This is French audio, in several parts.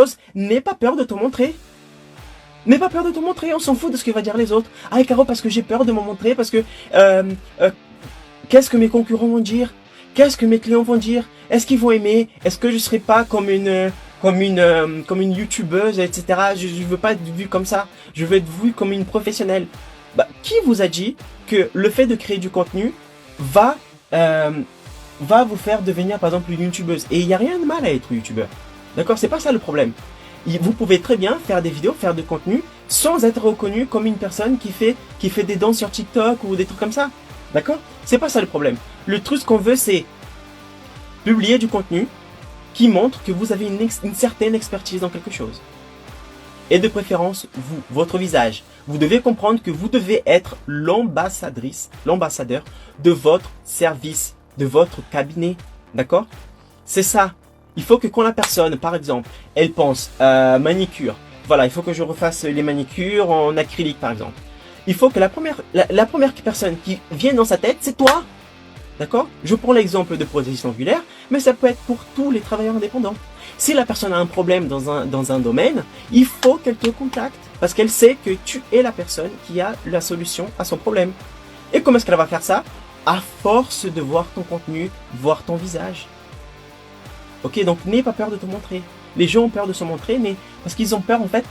chose, n'aie pas peur de te montrer. N'aie pas peur de te montrer, on s'en fout de ce que va dire les autres. Ah, Caro, parce que j'ai peur de me montrer, parce que qu'est-ce que mes concurrents vont dire? Qu'est-ce que mes clients vont dire? Est-ce qu'ils vont aimer? Est-ce que je serai pas comme une youtubeuse, etc. Je veux pas être vue comme ça. Je veux être vue comme une professionnelle. Bah, qui vous a dit que le fait de créer du contenu va vous faire devenir par exemple une youtubeuse? Et il n'y a rien de mal à être youtubeur. D'accord? C'est pas ça le problème. Vous pouvez très bien faire des vidéos, faire du contenu sans être reconnu comme une personne qui fait des danses sur TikTok ou des trucs comme ça. D'accord? C'est pas ça le problème. Le truc qu'on veut, c'est publier du contenu qui montre que vous avez une certaine expertise dans quelque chose. Et de préférence, votre visage. Vous devez comprendre que vous devez être l'ambassadeur de votre service, de votre cabinet. D'accord? C'est ça. Il faut que quand la personne, par exemple, elle pense manicure. Voilà, il faut que je refasse les manicures en acrylique, par exemple. Il faut que la première personne qui vient dans sa tête, c'est toi. D'accord? Je prends l'exemple de prothésiste angulaire, mais ça peut être pour tous les travailleurs indépendants. Si la personne a un problème dans un domaine, il faut qu'elle te contacte parce qu'elle sait que tu es la personne qui a la solution à son problème. Et comment est-ce qu'elle va faire ça? À force de voir ton contenu, voir ton visage. Ok, donc n'aie pas peur de te montrer. Les gens ont peur de se montrer, mais parce qu'ils ont peur en fait.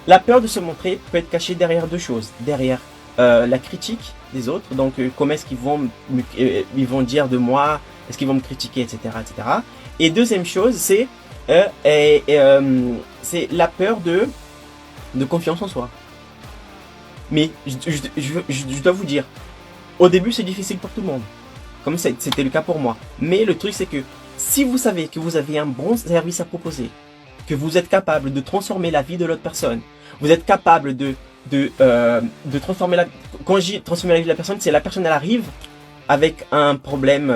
La peur de se montrer peut être cachée derrière deux choses. Derrière la critique des autres, donc comment est-ce qu'ils vont dire de moi, est-ce qu'ils vont me critiquer, etc., etc. Et deuxième chose, c'est la peur de confiance en soi. Mais je dois vous dire, au début c'est difficile pour tout le monde, comme c'était le cas pour moi. Mais le truc c'est que si vous savez que vous avez un bon service à proposer, que vous êtes capable de transformer la vie de l'autre personne, vous êtes capable de transformer quand je dis transformer la vie de la personne, c'est la personne elle arrive avec un problème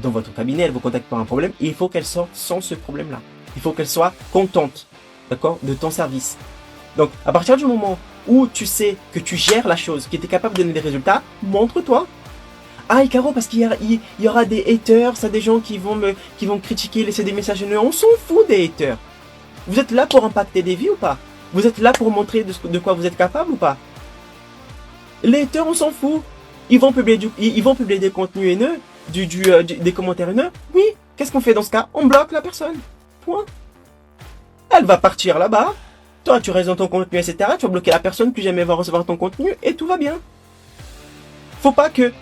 dans votre cabinet, elle vous contacte pour un problème, et il faut qu'elle sorte sans ce problème-là. Il faut qu'elle soit contente, d'accord, de ton service. Donc, à partir du moment où tu sais que tu gères la chose, que tu es capable de donner des résultats, montre-toi. Ah, et Caro, parce qu'il y aura des haters, ça, des gens qui vont me critiquer, laisser des messages haineux. On s'en fout des haters. Vous êtes là pour impacter des vies ou pas? Vous êtes là pour montrer de quoi vous êtes capable ou pas? Les haters, on s'en fout. Ils vont publier des contenus haineux, des commentaires haineux. Oui, qu'est-ce qu'on fait dans ce cas? On bloque la personne. Point. Elle va partir là-bas. Toi, tu restes dans ton contenu, etc. Tu vas bloquer la personne, plus jamais elle va recevoir ton contenu et tout va bien. Faut pas que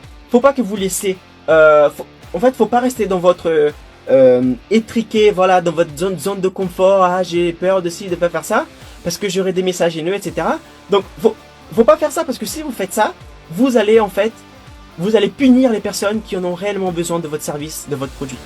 vous laissez. En fait, faut pas rester dans votre étriqué, voilà, dans votre zone de confort. Ah, j'ai peur de ci, de pas faire ça, parce que j'aurai des messages haineux, etc. Donc, faut pas faire ça parce que si vous faites ça, vous allez punir les personnes qui en ont réellement besoin de votre service, de votre produit.